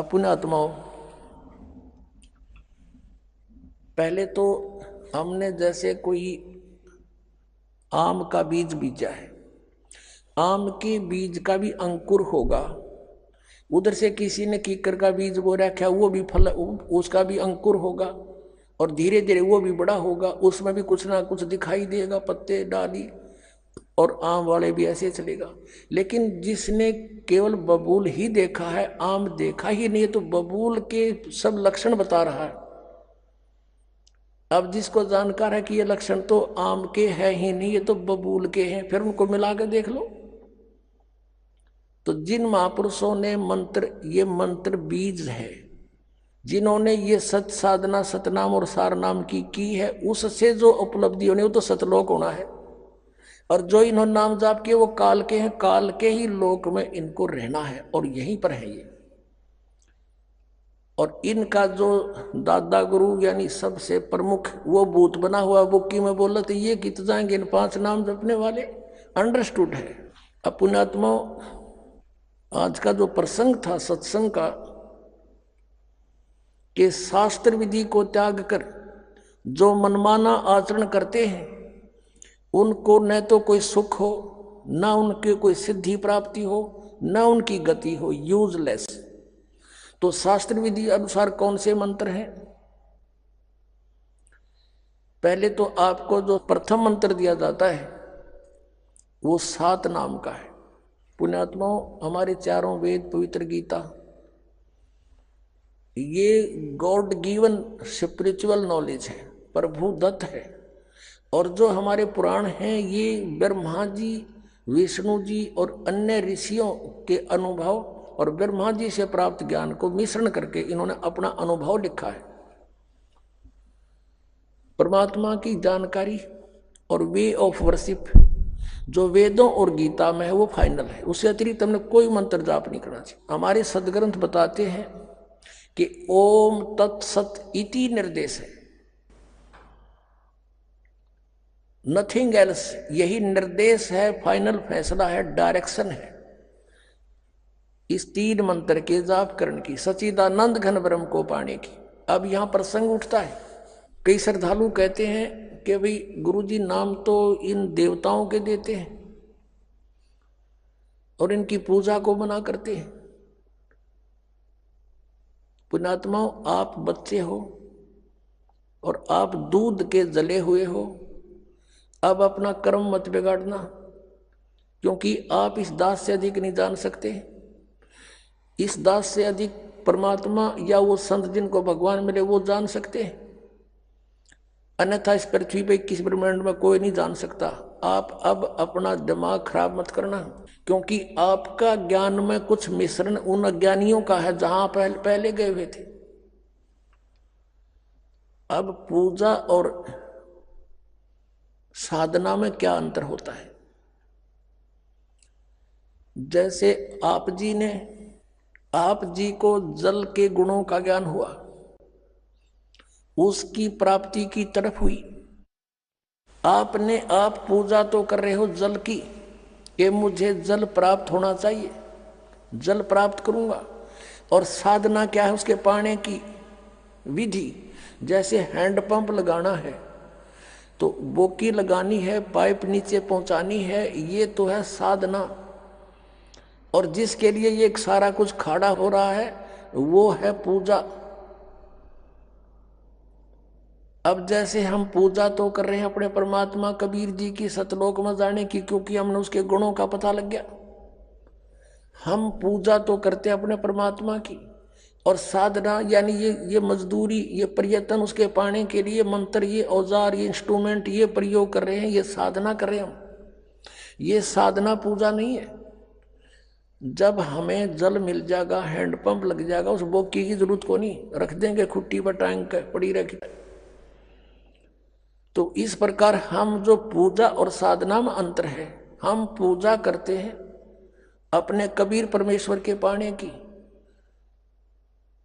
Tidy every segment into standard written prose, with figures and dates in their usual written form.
पुण्यात्माओं, पहले तो हमने जैसे कोई आम का बीज बीजा है, आम के बीज का भी अंकुर होगा। उधर से किसी ने कीकर का बीज बो रखा, वो भी फल, उसका भी अंकुर होगा और धीरे धीरे वो भी बड़ा होगा, उसमें भी कुछ ना कुछ दिखाई देगा, पत्ते डाली, और आम वाले भी ऐसे चलेगा। लेकिन जिसने केवल बबूल ही देखा है, आम देखा ही नहीं, तो बबूल के सब लक्षण बता रहा है। अब जिसको जानकार है कि ये लक्षण तो आम के है ही नहीं, ये तो बबूल के हैं, फिर उनको मिला के देख लो। तो जिन महापुरुषों ने मंत्र, ये मंत्र बीज है, जिन्होंने ये सत साधना सतनाम और सारनाम की है, उससे जो उपलब्धि होनी वो तो सतलोक होना है। और जो इन्होंने नाम जाप किए वो काल के हैं, काल के ही लोक में इनको रहना है और यहीं पर है ये। और इनका जो दादा गुरु यानी सबसे प्रमुख वो भूत बना हुआ बुक्की में बोला तो ये गीत जाएंगे इन 5 नाम जपने वाले, अंडरस्टूड है। अब पुण्यात्मा, आज का जो प्रसंग था सत्संग का, कि शास्त्र विधि को त्याग कर जो मनमाना आचरण करते हैं उनको न तो कोई सुख हो, न उनके कोई सिद्धि प्राप्ति हो, न उनकी गति हो, यूजलेस। तो शास्त्र विधि अनुसार कौन से मंत्र हैं? पहले तो आपको जो प्रथम मंत्र दिया जाता है वो 7 नाम का है। पुण्यात्माओं, हमारे चारों वेद, पवित्र गीता, ये गॉड गिवन स्पिरिचुअल नॉलेज है, प्रभु दत्त है। और जो हमारे पुराण हैं ये ब्रह्मा जी, विष्णु जी और अन्य ऋषियों के अनुभव और ब्रह्मा जी से प्राप्त ज्ञान को मिश्रण करके इन्होंने अपना अनुभव लिखा है। परमात्मा की जानकारी और वे ऑफ वर्शिप जो वेदों और गीता में है वो फाइनल है, उससे अतिरिक्त हमने कोई मंत्र जाप नहीं करना चाहिए। हमारे सदग्रंथ बताते हैं कि ओम तत्सत इति निर्देश है, नथिंग एल्स, यही निर्देश है, फाइनल फैसला है, डायरेक्शन है इस 3 मंत्र के जाप करने की, सच्चिदानंद घन ब्रह्म को पाने की। अब यहां प्रसंग उठता है, कई श्रद्धालु कहते हैं कि भाई गुरुजी नाम तो इन देवताओं के देते हैं और इनकी पूजा को मना करते हैं। पुण्यात्माओं, आप बच्चे हो और आप दूध के जले हुए हो, अब अपना कर्म मत बिगाड़ना, क्योंकि आप इस दास से अधिक नहीं जान सकते। इस दास से अधिक परमात्मा या वो संत जिनको भगवान मिले वो जान सकते हैं, अन्यथा इस पृथ्वी पे किस ब्रह्मांड में कोई नहीं जान सकता। आप अब अपना दिमाग खराब मत करना, क्योंकि आपका ज्ञान में कुछ मिश्रण उन अज्ञानियों का है जहां पहले गए हुए थे। अब पूजा और साधना में क्या अंतर होता है? जैसे आप जी को जल के गुणों का ज्ञान हुआ, उसकी प्राप्ति की तरफ हुई, आप पूजा तो कर रहे हो जल की, कि मुझे जल प्राप्त होना चाहिए, जल प्राप्त करूंगा। और साधना क्या है उसके पाने की विधि? जैसे हैंडपंप लगाना है तो बोकी लगानी है, पाइप नीचे पहुंचानी है, ये तो है साधना। और जिसके लिए ये सारा कुछ खड़ा हो रहा है वो है पूजा। अब जैसे हम पूजा तो कर रहे हैं अपने परमात्मा कबीर जी की सतलोक में जाने की, क्योंकि हमने उसके गुणों का पता लग गया। हम पूजा तो करते हैं अपने परमात्मा की, और साधना यानी ये मजदूरी, ये प्रयत्न उसके पाने के लिए मंत्र, ये औजार, ये इंस्ट्रूमेंट, ये प्रयोग कर रहे हैं, ये साधना कर रहे हैं हम। ये साधना पूजा नहीं है। जब हमें जल मिल जाएगा, हैंडपंप लग जाएगा, उस बोकी की जरूरत को नहीं, रख देंगे खुट्टी पर टांग कर पड़ी रखी। तो इस प्रकार हम जो पूजा और साधना में अंतर है, हम पूजा करते हैं अपने कबीर परमेश्वर के पाने की,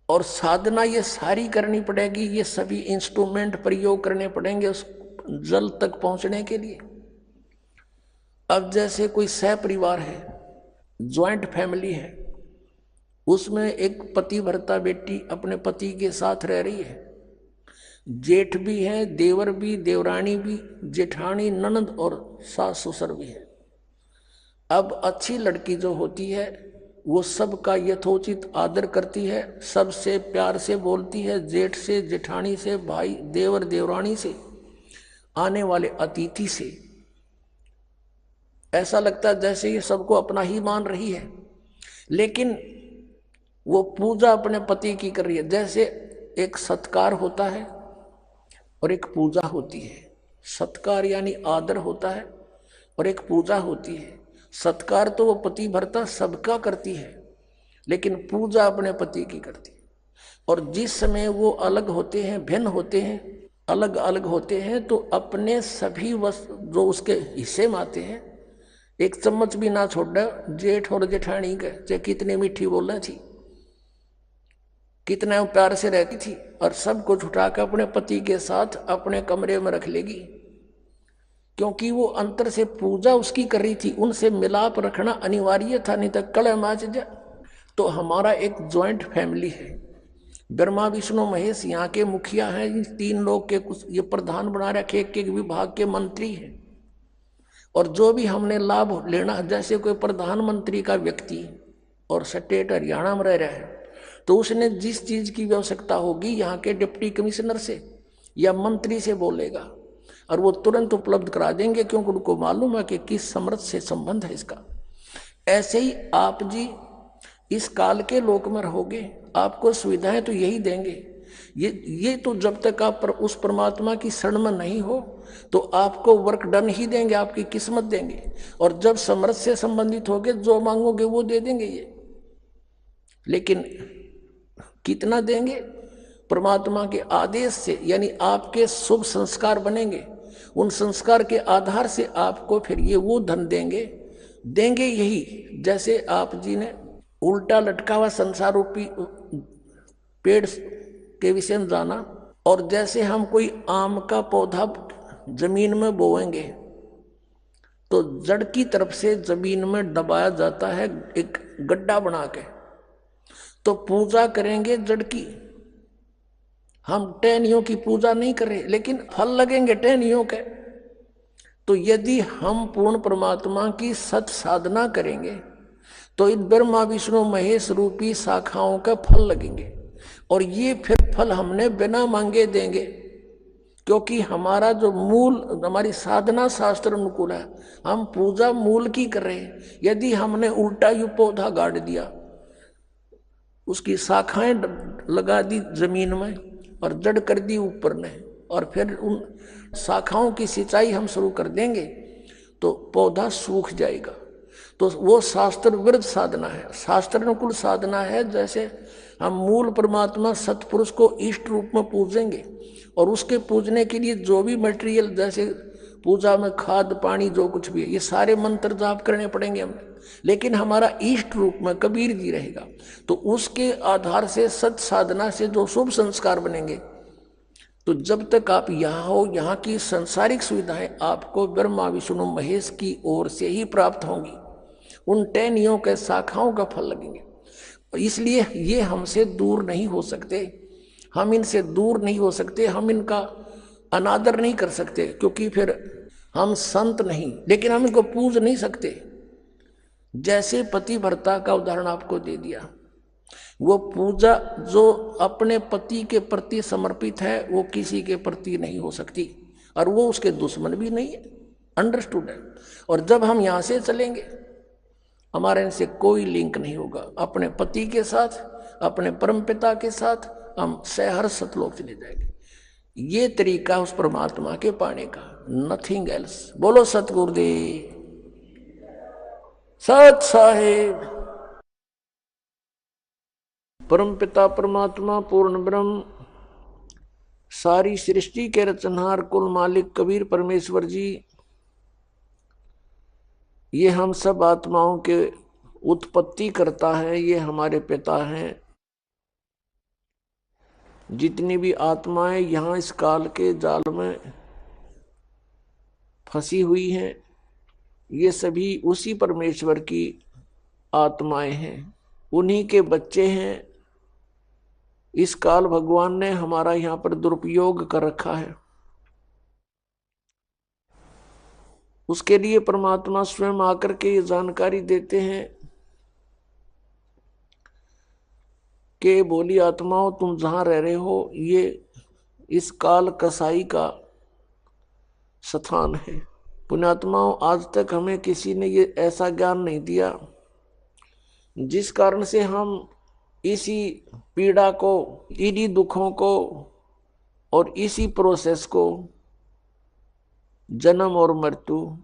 और साधना ये सारी करनी पड़ेगी, ये सभी इंस्ट्रूमेंट प्रयोग करने पड़ेंगे उस जल तक पहुंचने के लिए। अब जैसे कोई सह परिवार है, ज्वाइंट फैमिली है, उसमें एक पति भरता बेटी अपने पति के साथ रह रही है, जेठ भी है, देवर भी, देवरानी भी, जेठानी, ननद और सास ससुर भी है। अब अच्छी लड़की जो होती है वो सबका यथोचित आदर करती है, सबसे प्यार से बोलती है, जेठ से, जेठानी से, भाई, देवर, देवरानी से, आने वाले अतिथि से। ऐसा लगता है जैसे ये सबको अपना ही मान रही है, लेकिन वो पूजा अपने पति की कर रही है। जैसे एक सत्कार होता है और एक पूजा होती है। सत्कार यानी आदर होता है और एक पूजा होती है। सत्कार तो वो पति भरता सबका करती है, लेकिन पूजा अपने पति की करती है। और जिस समय वो अलग होते हैं, भिन्न होते हैं, अलग अलग होते हैं, तो अपने सभी वस्तु जो उसके हिस्से में आते हैं, एक चम्मच भी ना छोड़, जेठ और जेठानी के चाहे कितनी मीठी बोलना थी, कितना प्यार से रहती थी, और सब कुछ उठाकर अपने पति के साथ अपने कमरे में रख लेगी, क्योंकि वो अंतर से पूजा उसकी कर रही थी। उनसे मिलाप रखना अनिवार्य था, नहीं तो कलह मच जाए। तो हमारा एक ज्वाइंट फैमिली है, ब्रह्मा विष्णु महेश यहाँ के मुखिया हैं, इन तीन लोग के कुछ ये प्रधान बना रखे, एक विभाग के मंत्री हैं। और जो भी हमने लाभ लेना, जैसे कोई प्रधानमंत्री का व्यक्ति और स्टेट हरियाणा में रह रहा है, तो उसने जिस चीज की आवश्यकता होगी यहाँ के डिप्टी कमिश्नर से या मंत्री से बोलेगा, और वो तुरंत उपलब्ध करा देंगे, क्योंकि उनको मालूम है कि किस समर्थ से संबंध है इसका। ऐसे ही आप जी इस काल के लोक में रहोगे, आपको सुविधाएं तो यही देंगे। ये तो जब तक आप उस परमात्मा की शरण में नहीं हो, तो आपको वर्क डन ही देंगे, आपकी किस्मत देंगे। और जब समर्थ से संबंधित होगे, जो मांगोगे वो दे देंगे ये। लेकिन कितना देंगे? परमात्मा के आदेश से, यानी आपके शुभ संस्कार बनेंगे, उन संस्कार के आधार से आपको फिर ये वो धन देंगे यही। जैसे आप जी ने उल्टा लटका हुआ संसार रूपी पेड़ के विषय में जाना, और जैसे हम कोई आम का पौधा जमीन में बोएंगे तो जड़ की तरफ से जमीन में दबाया जाता है, एक गड्ढा बना के। तो पूजा करेंगे जड़ की, हम टहनियों की पूजा नहीं कर रहे, लेकिन फल लगेंगे टहनियों के। तो यदि हम पूर्ण परमात्मा की सत साधना करेंगे तो इन ब्रह्मा विष्णु महेश रूपी शाखाओं का फल लगेंगे, और ये फिर फल हमने बिना मांगे देंगे, क्योंकि हमारा जो मूल, हमारी साधना शास्त्र अनुकूल है। हम पूजा मूल की कर रहे हैं। यदि हमने उल्टा यू पौधा गाड़ दिया, उसकी शाखाएं लगा दी जमीन में और जड़ कर दी ऊपर ने, और फिर उन शाखाओं की सिंचाई हम शुरू कर देंगे, तो पौधा सूख जाएगा। तो वो शास्त्र विरुद्ध साधना है, शास्त्र अनुकूल साधना है। जैसे हम मूल परमात्मा सतपुरुष को इष्ट रूप में पूजेंगे, और उसके पूजने के लिए जो भी मटेरियल, जैसे पूजा में खाद पानी जो कुछ भी है, ये सारे मंत्र जाप करने पड़ेंगे हमें, लेकिन हमारा इष्ट रूप में कबीर जी रहेगा। तो उसके आधार से सत साधना से जो शुभ संस्कार बनेंगे, तो जब तक आप यहाँ हो, यहाँ की संसारिक सुविधाएं आपको ब्रह्मा विष्णु महेश की ओर से ही प्राप्त होंगी। उन टहनियों के शाखाओं का फल लगेंगे। इसलिए ये हमसे दूर नहीं हो सकते, हम इनसे दूर नहीं हो सकते, हम इनका अनादर नहीं कर सकते, क्योंकि फिर हम संत नहीं, लेकिन हम इनको पूज नहीं सकते। जैसे पति भर्ता का उदाहरण आपको दे दिया, वो पूजा जो अपने पति के प्रति समर्पित है वो किसी के प्रति नहीं हो सकती, और वो उसके दुश्मन भी नहीं है। अंडरस्टूड है। और जब हम यहाँ से चलेंगे, हमारे इनसे कोई लिंक नहीं होगा। अपने पति के साथ, अपने परमपिता के साथ हम सहर्ष सतलोक चले जाएंगे। ये तरीका उस परमात्मा के पाने का, नथिंग एल्स। बोलो सतगुरुदेव सत साहेब। परमपिता परमात्मा पूर्ण ब्रह्म, सारी सृष्टि के रचनहार कुल मालिक कबीर परमेश्वर जी, ये हम सब आत्माओं के उत्पत्ति करता है, ये हमारे पिता हैं। जितनी भी आत्माएं यहाँ इस काल के जाल में फंसी हुई हैं, ये सभी उसी परमेश्वर की आत्माएं हैं। उन्हीं के बच्चे हैं। इस काल भगवान ने हमारा यहाँ पर दुरुपयोग कर रखा है। उसके लिए परमात्मा स्वयं आकर के ये जानकारी देते हैं कि बोली आत्माओं, तुम जहां रह रहे हो ये इस काल कसाई का स्थान है। पुण्यात्माओं, आज तक हमें किसी ने ये ऐसा ज्ञान नहीं दिया जिस कारण से हम इसी पीड़ा को, इन्हीं दुखों को और इसी प्रोसेस को, जन्म और मृत्यु,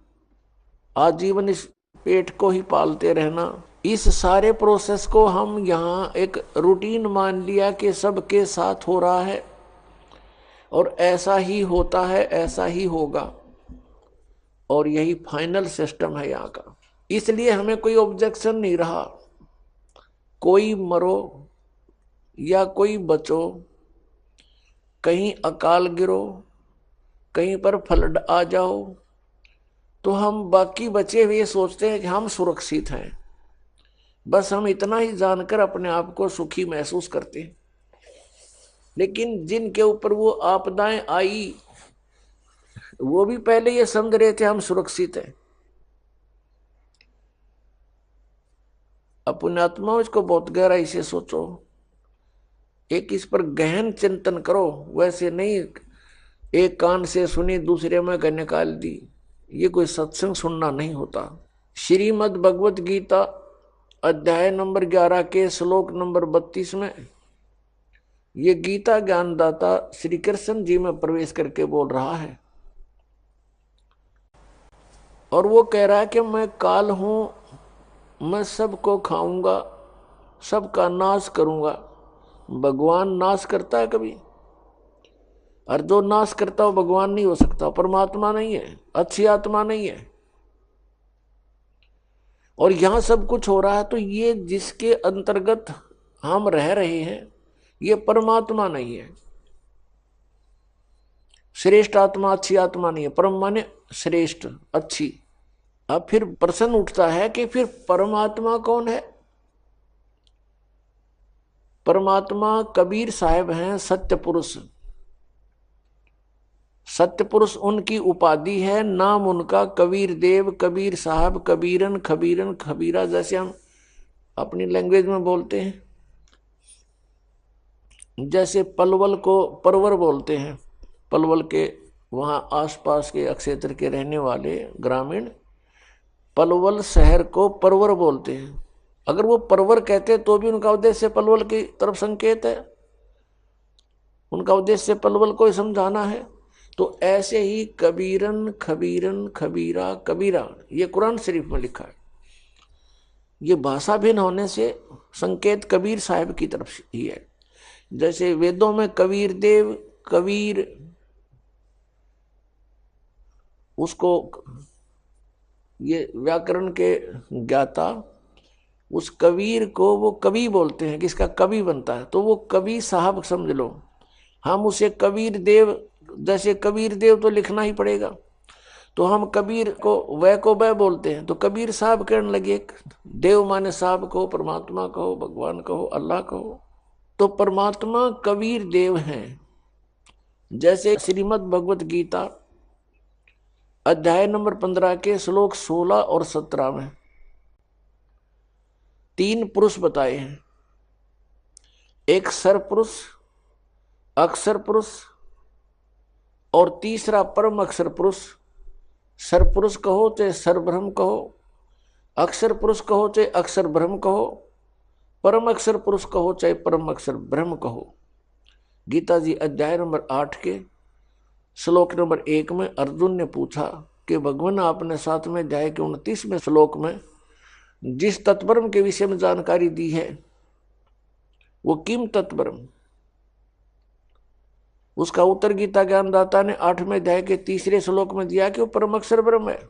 आजीवन इस पेट को ही पालते रहना, इस सारे प्रोसेस को हम यहाँ एक रूटीन मान लिया कि सबके साथ हो रहा है और ऐसा ही होता है, ऐसा ही होगा, और यही फाइनल सिस्टम है यहाँ का। इसलिए हमें कोई ऑब्जेक्शन नहीं रहा। कोई मरो या कोई बचो, कहीं अकाल गिरो, कहीं पर फ्लड आ जाओ, तो हम बाकी बचे हुए सोचते हैं कि हम सुरक्षित हैं। बस हम इतना ही जानकर अपने आप को सुखी महसूस करते हैं। लेकिन जिनके ऊपर वो आपदाएं आई, वो भी पहले ये समझ रहे थे हम सुरक्षित हैं। अपने आत्माओं, इसको बहुत गहराई से सोचो, एक इस पर गहन चिंतन करो। वैसे नहीं एक कान से सुनी दूसरे में का निकाल दी, ये कोई सत्संग सुनना नहीं होता। श्रीमद् भगवत गीता अध्याय नंबर 11 के श्लोक नंबर 32 में ये गीता ज्ञानदाता श्री कृष्ण जी में प्रवेश करके बोल रहा है, और वो कह रहा है कि मैं काल हूं, मैं सबको खाऊंगा, सबका नाश करूंगा। भगवान नाश करता है कभी? और जो नाश करता हो भगवान नहीं हो सकता, परमात्मा नहीं है, अच्छी आत्मा नहीं है। और यहां सब कुछ हो रहा है तो ये जिसके अंतर्गत हम रह रहे हैं ये परमात्मा नहीं है, श्रेष्ठ आत्मा, अच्छी आत्मा नहीं है। परम माने श्रेष्ठ, अच्छी। अब फिर प्रश्न उठता है कि फिर परमात्मा कौन है? परमात्मा कबीर साहब हैं, सत्य पुरुष। सत्य पुरुष उनकी उपाधि है, नाम उनका कबीर देव, कबीर साहब, कबीरन, खबीरन, खबीरा, जैसे हम अपनी लैंग्वेज में बोलते हैं। जैसे पलवल को परवर बोलते हैं, पलवल के वहाँ आसपास के क्षेत्र के रहने वाले ग्रामीण पलवल शहर को परवर बोलते हैं। अगर वो परवर कहते तो भी उनका उद्देश्य पलवल की तरफ संकेत है, उनका उद्देश्य पलवल को समझाना है। तो ऐसे ही कबीरन, खबीरन, खबीरा, कबीरा, ये कुरान शरीफ में लिखा है। ये भाषा भिन्न होने से संकेत कबीर साहब की तरफ ही है। जैसे वेदों में कबीर देव, कबीर, उसको ये व्याकरण के ज्ञाता, उस कबीर को वो कवि बोलते हैं, किसका कवि बनता है तो वो कवि साहब समझ लो। हम उसे कबीर देव, जैसे कबीर देव तो लिखना ही पड़ेगा, तो हम कबीर को वह बोलते हैं, तो कबीर साहब कहने लगे। देव माने साहब कहो, परमात्मा कहो, भगवान कहो, अल्लाह कहो। तो परमात्मा कबीर देव हैं। जैसे श्रीमद् भगवत गीता अध्याय नंबर 15 के श्लोक 16 और 17 में 3 पुरुष बताए हैं। एक सर पुरुष, अक्षर पुरुष, और तीसरा परम अक्षर पुरुष। सर पुरुष कहो चाहे सर ब्रह्म कहो, अक्षर पुरुष कहो चाहे अक्षर ब्रह्म कहो, परम अक्षर पुरुष कहो चाहे परम अक्षर ब्रह्म कहो। गीता जी अध्याय नंबर 8 के श्लोक नंबर 1 में अर्जुन ने पूछा कि भगवान आपने साथ में अध्याय के 29वें श्लोक में जिस तत्ब्रह्म के विषय में जानकारी दी है वो किम तत्ब्रह्म? उसका उत्तर गीता ज्ञानदाता ने 8वें अध्याय के 3 श्लोक में दिया कि वो परम अक्षर ब्रह्म है।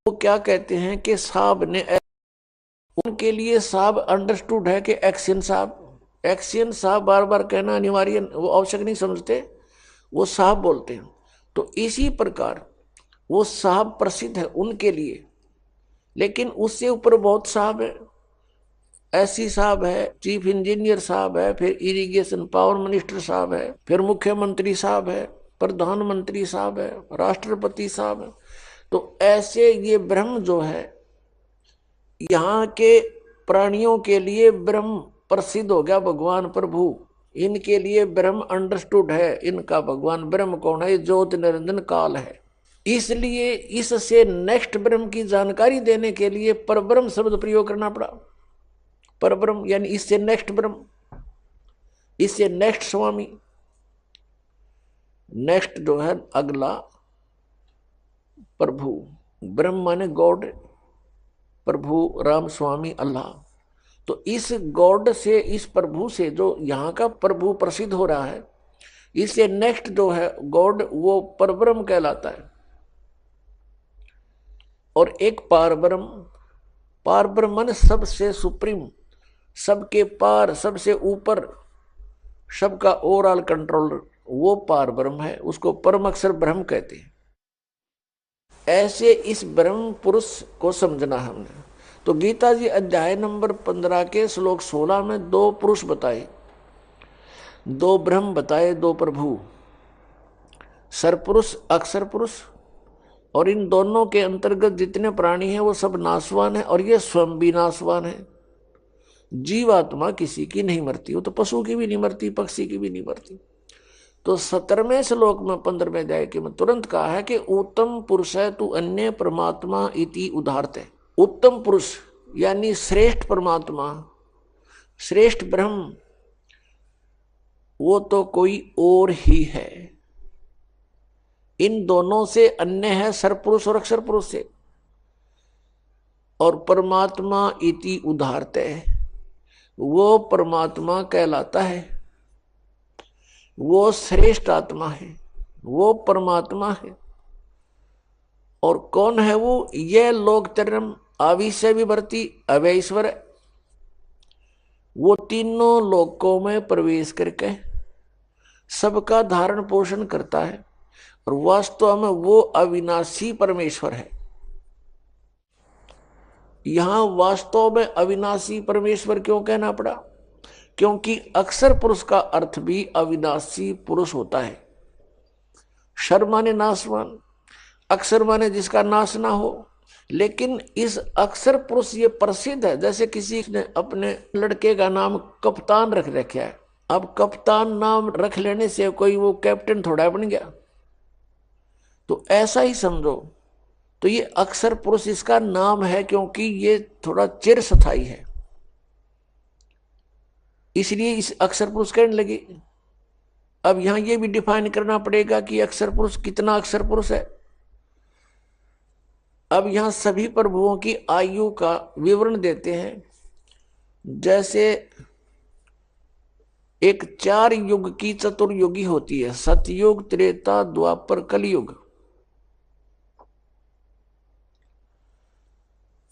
वो क्या कहते हैं कि साहब ने, उनके लिए साहब अंडरस्टूड है कि एक्शन साहब, एक्शन साहब बार बार कहना अनिवार्य, वो आवश्यक नहीं समझते, वो साहब बोलते हैं। तो इसी प्रकार वो साहब प्रसिद्ध है उनके लिए, लेकिन उससे ऊपर बहुत साहब है। एससी साहब है, चीफ इंजीनियर साहब है, फिर इरिगेशन पावर मिनिस्टर साहब है, फिर मुख्यमंत्री साहब है, प्रधानमंत्री साहब है, राष्ट्रपति साहब है। तो ऐसे ये ब्रह्म जो है, यहाँ के प्राणियों के लिए ब्रह्म प्रसिद्ध हो गया, भगवान प्रभु इनके लिए ब्रह्म अंडरस्टूड है। इनका भगवान ब्रह्म कौन है? ज्योत निरंजन काल है। इसलिए इससे नेक्स्ट ब्रह्म की जानकारी देने के लिए परब्रह्म शब्द प्रयोग करना पड़ा। परब्रह्म यानी इससे नेक्स्ट ब्रह्म, इससे नेक्स्ट स्वामी, नेक्स्ट जो है अगला प्रभु। ब्रह्म माने गॉड, प्रभु राम स्वामी अल्लाह। तो इस गॉड से, इस प्रभु से जो यहाँ का प्रभु प्रसिद्ध हो रहा है, इससे नेक्स्ट जो है गॉड वो परब्रह्म कहलाता है। और एक पारब्रह्म, पारब्रह्म माने सबसे सुप्रीम, सबके पार, सबसे ऊपर, सबका ओवरऑल कंट्रोलर, वो पारब्रह्म है, उसको परम अक्षर ब्रह्म कहते हैं। ऐसे इस ब्रह्म पुरुष को समझना हमने। तो गीता जी अध्याय नंबर 15 के श्लोक 16 में दो पुरुष बताए, दो ब्रह्म बताए, दो प्रभु, सरपुरुष अक्षर पुरुष। और इन दोनों के अंतर्गत जितने प्राणी हैं वो सब नाशवान है, और ये स्वयं भी नाशवान है। जीवात्मा किसी की नहीं मरती, वो तो पशु की भी नहीं मरती, पक्षी की भी नहीं मरती। तो 17वें श्लोक में 15वें अध्याय के में तुरंत कहा है कि उत्तम पुरुष है तू अन्य परमात्मा इति उदाहरते। उत्तम पुरुष यानी श्रेष्ठ परमात्मा, श्रेष्ठ ब्रह्म, वो तो कोई और ही है। इन दोनों से अन्य है सरपुरुष और अक्षर पुरुष से। और परमात्मा इति उदाहरते, वो परमात्मा कहलाता है, वो श्रेष्ठ आत्मा है, वो परमात्मा है। और कौन है वो? ये लोकतरम आविष्य विवर्ती अवैश्वर, वो तीनों लोकों में प्रवेश करके सबका धारण पोषण करता है, और वास्तव में वो अविनाशी परमेश्वर है। यहां वास्तव में अविनाशी परमेश्वर क्यों कहना पड़ा? क्योंकि अक्षर पुरुष का अर्थ भी अविनाशी पुरुष होता है। शर माने नाशवान, अक्षर माने जिसका नाश ना हो। लेकिन इस अक्षर पुरुष ये प्रसिद्ध है। जैसे किसी ने अपने लड़के का नाम कप्तान रख रखा है, अब कप्तान नाम रख लेने से कोई वो कैप्टन थोड़ा बन गया। तो ऐसा ही समझो, तो ये अक्षर पुरुष इसका नाम है क्योंकि ये थोड़ा चिरस्थायी है, इसलिए इस अक्षर पुरुष कहने लगे। अब यहां ये भी डिफाइन करना पड़ेगा कि अक्षर पुरुष कितना अक्षर पुरुष है। अब यहां सभी प्रभुओं की आयु का विवरण देते हैं। जैसे एक 4 युग की चतुर्युगी होती है, सतयुग, त्रेता, द्वापर, कलयुग।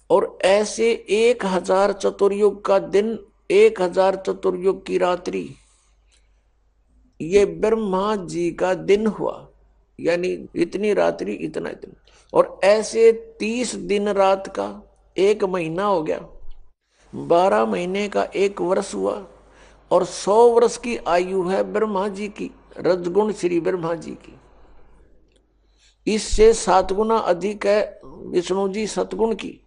और ऐसे 1000 चतुर्युग का दिन, 1000 चतुर्युग की रात्रि, ये ब्रह्मा जी का दिन हुआ। यानी इतनी रात्रि इतना इतना। और ऐसे 30 दिन रात का 1 महीना हो गया, 12 महीने का 1 वर्ष हुआ। और 100 वर्ष की आयु है ब्रह्मा जी की, रजगुण श्री ब्रह्मा जी की। इससे 7 गुना अधिक है विष्णु जी सतगुण की,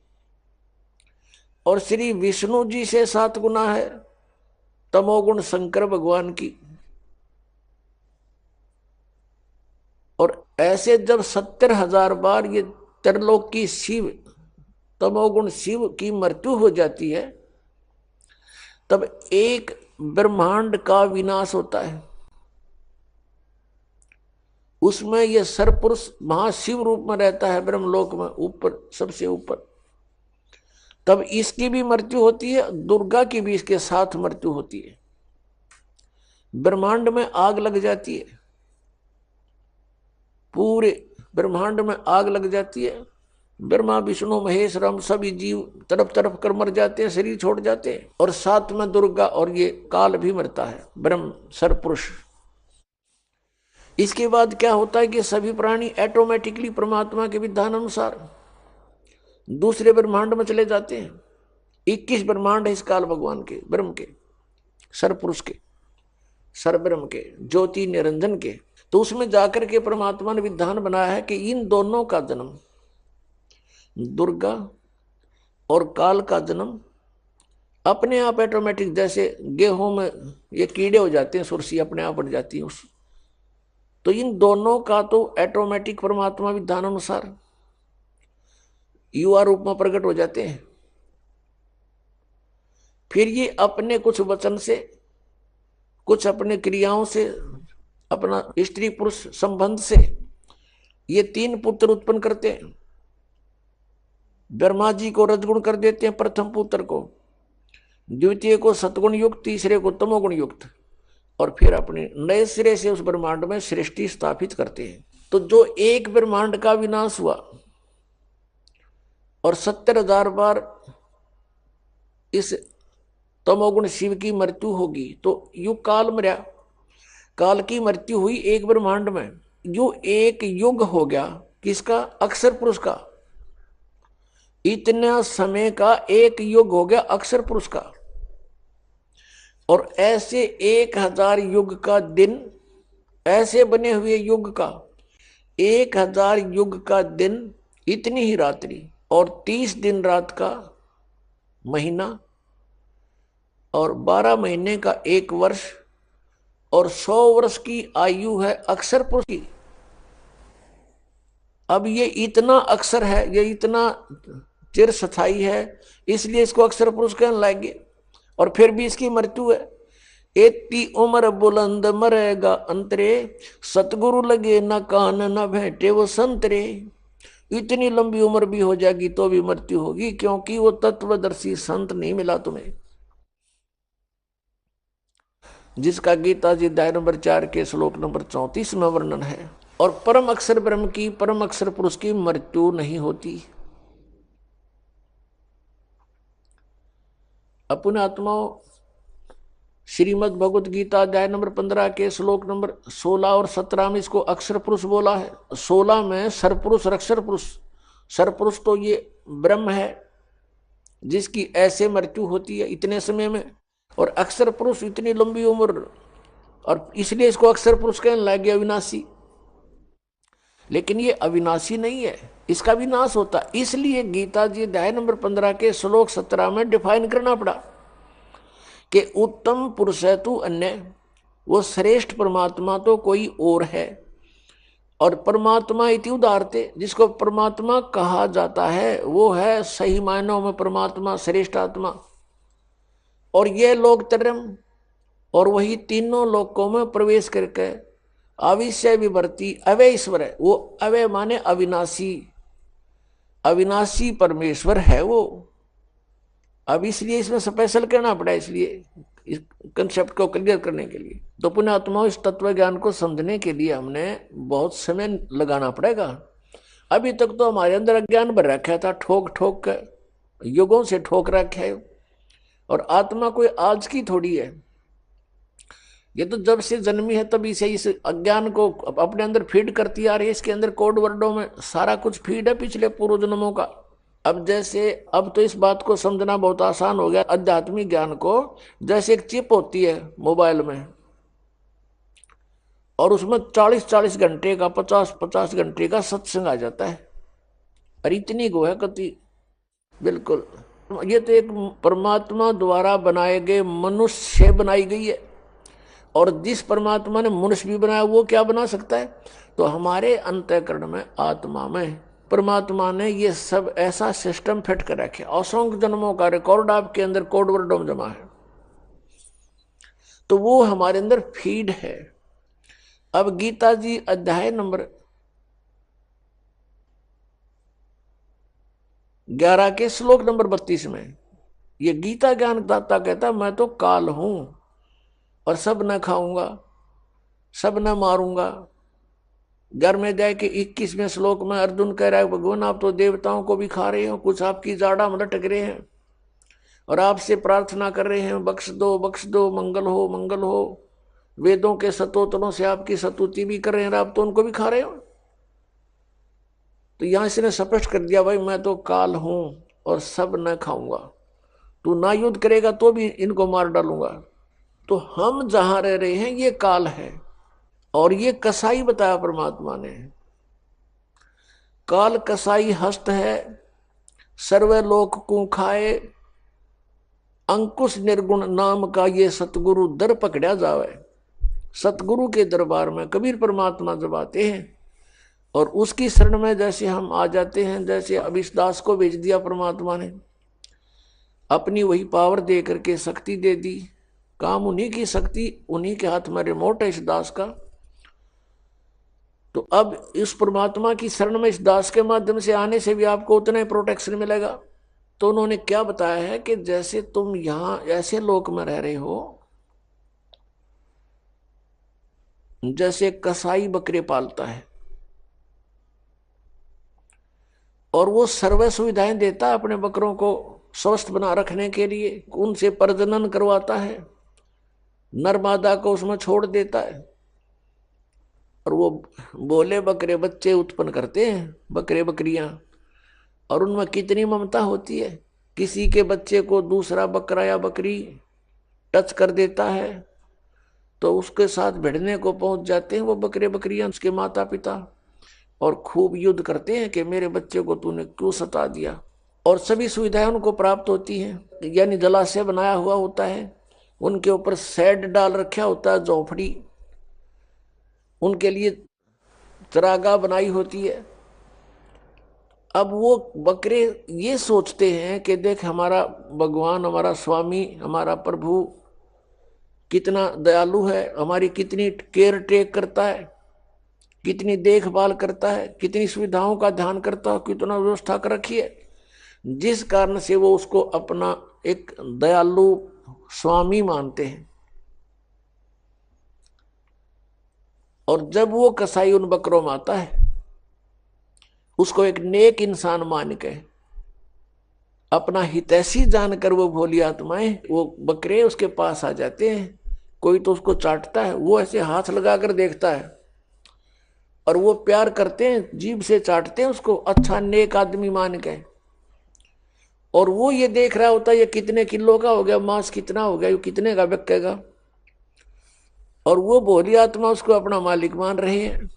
और श्री विष्णु जी से 7 गुना है तमोगुण शंकर भगवान की। और ऐसे जब 70,000 बार ये त्रिलोक की शिव, तमोगुण शिव की मृत्यु हो जाती है, तब एक ब्रह्मांड का विनाश होता है। उसमें यह सरपुरुष महाशिव रूप में रहता है ब्रह्मलोक में, ऊपर, सबसे ऊपर। तब इसकी भी मृत्यु होती है, दुर्गा की भी इसके साथ मृत्यु होती है। ब्रह्मांड में आग लग जाती है, पूरे ब्रह्मांड में आग लग जाती है। ब्रह्मा विष्णु महेश राम सभी जीव तरफ तरफ कर मर जाते हैं, शरीर छोड़ जाते हैं। और साथ में दुर्गा और ये काल भी मरता है, ब्रह्म सरपुरुष। इसके बाद क्या होता है कि सभी प्राणी ऑटोमेटिकली परमात्मा के विधान अनुसार दूसरे ब्रह्मांड में चले जाते हैं। 21 ब्रह्मांड है इस काल भगवान के, ब्रह्म के, सरपुरुष के, सरब्रह्म के, ज्योति निरंजन के। तो उसमें जाकर के परमात्मा ने विधान बनाया है कि इन दोनों का जन्म, दुर्गा और काल का जन्म अपने आप ऑटोमेटिक, जैसे गेहूं में ये कीड़े हो जाते हैं, सुरसी अपने आप बढ़ जाती है उस, तो इन दोनों का तो ऑटोमेटिक परमात्मा विधान अनुसार युवा रूप में प्रकट हो जाते हैं। फिर ये अपने कुछ वचन से, कुछ अपने क्रियाओं से, अपना स्त्री पुरुष संबंध से ये 3 पुत्र उत्पन्न करते हैं। ब्रह्मा जी को रजगुण कर देते हैं प्रथम पुत्र को, द्वितीय को सतगुण युक्त, तीसरे को तमोगुण युक्त, और फिर अपने नए सिरे से उस ब्रह्मांड में सृष्टि स्थापित करते हैं। तो जो एक ब्रह्मांड का विनाश हुआ और 70,000 बार इस तमोगुण शिव की मृत्यु होगी, तो युग काल मरा, काल की मृत्यु हुई एक ब्रह्मांड में, जो एक युग हो गया किसका, अक्षर पुरुष का। इतना समय का एक युग हो गया अक्षर पुरुष का। और ऐसे 1000 युग का दिन, ऐसे बने हुए युग का 1000 युग का दिन, इतनी ही रात्रि, और 30 दिन रात का महीना, और 12 महीने का 1 वर्ष, और 100 वर्ष की आयु है अक्षर पुरुष की। अब ये इतना अक्षर है, ये इतना चिर स्थायी है, इसलिए इसको अक्षर पुरुष कहने लगे। और फिर भी इसकी मृत्यु है। एती उम्र बुलंद मरेगा अंतरे, सतगुरु लगे न कान न भेंटे वो संतरे। इतनी लंबी उम्र भी हो जाएगी तो भी मृत्यु होगी, क्योंकि वो तत्वदर्शी संत नहीं मिला तुम्हें, जिसका गीता जी अध्याय नंबर 4 के श्लोक नंबर 34 में वर्णन है। और परम अक्षर ब्रह्म की, परम अक्षर पुरुष की मृत्यु नहीं होती। अपने आत्माओं, श्रीमद् भगवत गीता अध्याय नंबर 15 के श्लोक नंबर 16 और 17 में इसको अक्षर पुरुष बोला है। 16 में सरपुरुष और अक्षर पुरुष। सरपुरुष तो ये ब्रह्म है जिसकी ऐसे मृत्यु होती है इतने समय में, और अक्षर पुरुष इतनी लंबी उम्र, और इसलिए इसको अक्षर पुरुष कहने लगे, अविनाशी। लेकिन ये अविनाशी नहीं है, इसका विनाश होता। इसलिए गीता जी अध्याय नंबर 15 के श्लोक 17 में डिफाइन करना पड़ा कि उत्तम पुरुष है तू अन्य, वो श्रेष्ठ परमात्मा तो कोई और है। और परमात्मा इति उदारते, जिसको परमात्मा कहा जाता है वो है सही मायनों में परमात्मा, श्रेष्ठ आत्मा। और ये लोक तरम, और वही तीनों लोकों में प्रवेश करके अविषय विवर्ती अवय ईश्वर है। वो अवय माने अविनाशी, अविनाशी परमेश्वर है वो। अब इसलिए इसमें स्पेशल कहना पड़ा, इसलिए इस कंसेप्ट को क्लियर करने के लिए। तो पुण्यात्माओं, इस तत्व ज्ञान को समझने के लिए हमने बहुत समय लगाना पड़ेगा। अभी तक तो हमारे अंदर अज्ञान भर रखा था, ठोक ठोक कर, युगों से ठोक रखा है। और आत्मा कोई आज की थोड़ी है, ये तो जब से जन्मी है तभी से इस अज्ञान को अपने अंदर फीड करती आ रही है। इसके अंदर कोड वर्डों में सारा कुछ फीड है पिछले पूर्व जन्मों का। अब जैसे, अब तो इस बात को समझना बहुत आसान हो गया आध्यात्मिक ज्ञान को। जैसे एक चिप होती है मोबाइल में, और उसमें 40-40 घंटे का, 50-50 घंटे का सत्संग आ जाता है। और इतनी गो है कति, बिल्कुल। ये तो एक परमात्मा द्वारा बनाए गए मनुष्य बनाई गई है। और जिस परमात्मा ने मनुष्य भी बनाया वो क्या बना सकता है? तो हमारे अंतःकरण में, आत्मा में परमात्मा ने ये सब ऐसा सिस्टम फिट कर रखे। असंख्य जन्मों का रिकॉर्ड आपके अंदर कोड वर्डों में जमा है, तो वो हमारे अंदर फीड है। अब गीता जी अध्याय नंबर 11 के श्लोक नंबर 32 में ये गीता ज्ञान दाता कहता, मैं तो काल हूं और सब न खाऊंगा, सब न मारूंगा, 11वें अध्याय के 21वें श्लोक में अर्जुन कह रहा है भगवान आप तो देवताओं को भी खा रहे हो, कुछ आपकी जाड़ा में लटक रहे हैं और आपसे प्रार्थना कर रहे हैं बख्श दो, मंगल हो मंगल हो। वेदों के स्तोत्रों से आपकी स्तुति भी कर रहे हैं, आप तो उनको भी खा रहे हो। तो यहां इसने स्पष्ट कर दिया भाई मैं तो काल हूं और सब न खाऊंगा, तू ना युद्ध करेगा तो भी इनको मार डालूंगा। तो हम जहां रह रहे हैं ये काल है, और ये कसाई बताया परमात्मा ने। काल कसाई हस्त है, सर्वे लोक को खाए, अंकुश निर्गुण नाम का ये सतगुरु दर पकड़ा जावे। सतगुरु के दरबार में कबीर परमात्मा जब आते हैं और उसकी शरण में जैसे हम आ जाते हैं, जैसे अब इस दास को भेज दिया परमात्मा ने, अपनी वही पावर दे करके शक्ति दे दी, काम उन्हीं की शक्ति, उन्हीं के हाथ में रिमोट है इस दास का। तो अब इस परमात्मा की शरण में इस दास के माध्यम से आने से भी आपको उतना ही प्रोटेक्शन मिलेगा। तो उन्होंने क्या बताया है कि जैसे तुम यहां ऐसे लोक में रह रहे हो, जैसे कसाई बकरे पालता है और वो सर्व सुविधाएं देता है अपने बकरों को स्वस्थ बना रखने के लिए, उनसे प्रजनन करवाता है, नर मादा को उसमें छोड़ देता है और वो बोले बकरे बच्चे उत्पन्न करते हैं, बकरे बकरियां, और उनमें कितनी ममता होती है। किसी के बच्चे को दूसरा बकरा या बकरी टच कर देता है तो उसके साथ भिड़ने को पहुंच जाते हैं वो बकरे बकरियां, उसके माता पिता, और खूब युद्ध करते हैं कि मेरे बच्चे को तूने क्यों सता दिया। और सभी सुविधाएं उनको प्राप्त होती हैं, यानी जलाशय बनाया हुआ होता है, उनके ऊपर शेड डाल रखा होता है, झोपड़ी, उनके लिए चरागाह बनाई होती है। अब वो बकरे ये सोचते हैं कि देख हमारा भगवान, हमारा स्वामी, हमारा प्रभु कितना दयालु है, हमारी कितनी केयर टेक करता है, कितनी देखभाल करता है, कितनी सुविधाओं का ध्यान करता है, कितना व्यवस्था कर रखी है, जिस कारण से वो उसको अपना एक दयालु स्वामी मानते हैं। और जब वो कसाई उन बकरों में आता है, उसको एक नेक इंसान मान के, अपना हितैषी जानकर वो भोली आत्माएं, वो बकरे उसके पास आ जाते हैं। कोई तो उसको चाटता है, वो ऐसे हाथ लगाकर देखता है और वो प्यार करते हैं, जीभ से चाटते हैं उसको, अच्छा नेक आदमी मान के। और वो ये देख रहा होता है ये कितने किलो का हो गया, मांस कितना हो गया, ये कितने का बिकेगा, और वो भोली आत्मा उसको अपना मालिक मान रहे हैं।